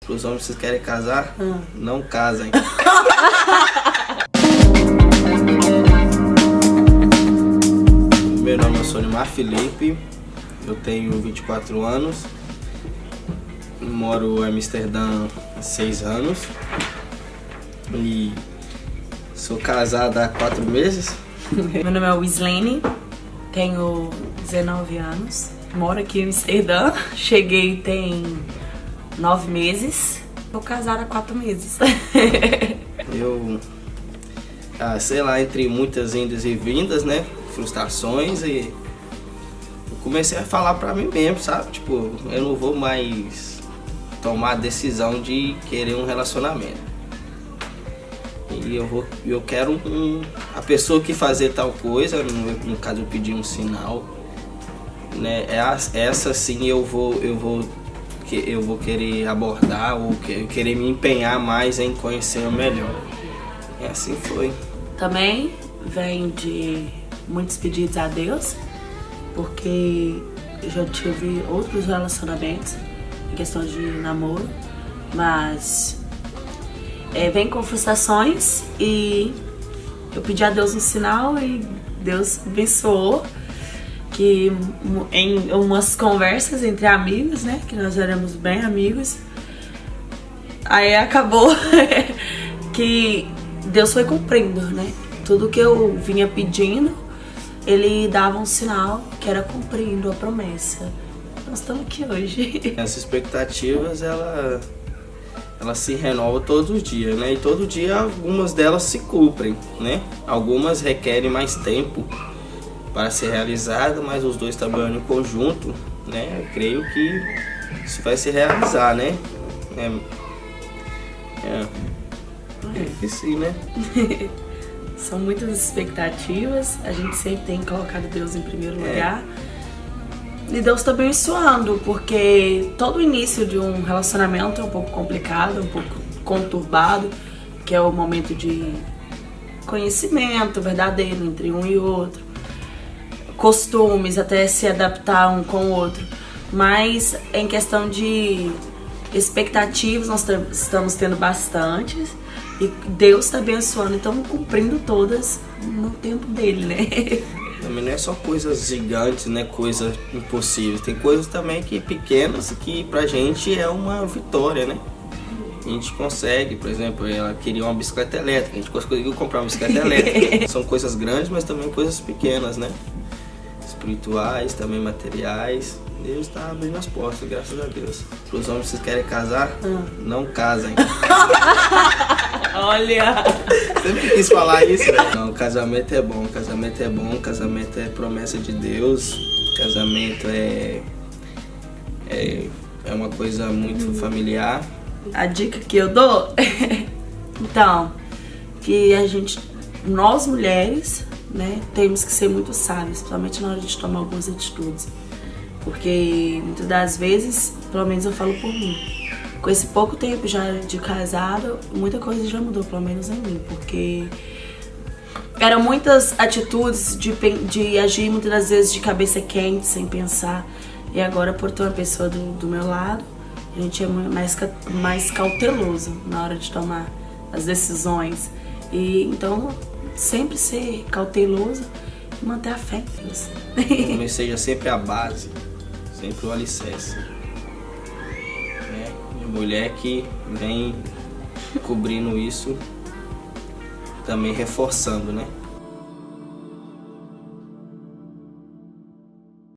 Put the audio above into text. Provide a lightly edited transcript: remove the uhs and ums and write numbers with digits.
Pros homens que vocês querem casar, não casem. Meu nome é Solimar Felipe, eu tenho 24 anos, moro em Amsterdã há 6 anos e sou casado há 4 meses. Meu nome é Wislene, tenho 19 anos, moro aqui em Amsterdã, cheguei tem 9 meses, tô casada há 4 meses. Eu, sei lá, entre muitas indas e vindas, né, frustrações, e eu comecei a falar pra mim mesmo, sabe, tipo, eu não vou mais tomar a decisão de querer um relacionamento. E eu quero a pessoa que fazer tal coisa, no caso eu pedi um sinal, né, essa sim eu vou querer abordar ou querer me empenhar mais em conhecer melhor. E assim foi. Também venho de muitos pedidos a Deus, porque eu já tive outros relacionamentos em questão de namoro, mas vem com frustrações e eu pedi a Deus um sinal e Deus abençoou, que em umas conversas entre amigos, né, que nós éramos bem amigos, aí acabou que Deus foi cumprindo, né, tudo que eu vinha pedindo, Ele dava um sinal que era cumprindo a promessa. Nós estamos aqui hoje. As expectativas, ela se renova todos os dias, né, e todo dia algumas delas se cumprem, né, algumas requerem mais tempo para ser realizada, mas os dois trabalhando em conjunto, né, eu creio que isso vai se realizar, né? Que sim, né? São muitas expectativas, a gente sempre tem colocado Deus em primeiro lugar. E Deus tá abençoando, porque todo o início de um relacionamento é um pouco complicado, um pouco conturbado, que é o momento de conhecimento verdadeiro entre um e outro, costumes, até se adaptar um com o outro. Mas em questão de expectativas, nós estamos tendo bastantes e Deus está abençoando, então cumprindo todas no tempo dele, né? Também não é só coisas gigantes, né, coisas impossíveis, tem coisas também que pequenas que pra gente é uma vitória, né? A gente consegue, por exemplo, ela queria uma bicicleta elétrica, a gente conseguiu comprar uma bicicleta elétrica. São coisas grandes, mas também coisas pequenas, né? Espirituais, também materiais. Deus está abrindo as portas, graças a Deus. Para os homens que vocês querem casar, não casem. Olha! Sempre quis falar isso, né? Não, casamento é bom, casamento é bom, casamento é promessa de Deus, casamento é uma coisa muito familiar. A dica que eu dou, então, que nós mulheres, né, temos que ser muito sábios, principalmente na hora de tomar algumas atitudes. Porque muitas das vezes, pelo menos eu falo por mim, com esse pouco tempo já de casado, muita coisa já mudou, pelo menos em mim. Porque eram muitas atitudes de agir muitas das vezes de cabeça quente, sem pensar. E agora, por ter uma pessoa do meu lado, a gente é mais cauteloso na hora de tomar as decisões. E então, sempre ser cauteloso e manter a fé em Deus. Como seja sempre a base, sempre o alicerce. E a mulher que vem cobrindo isso, também reforçando, né?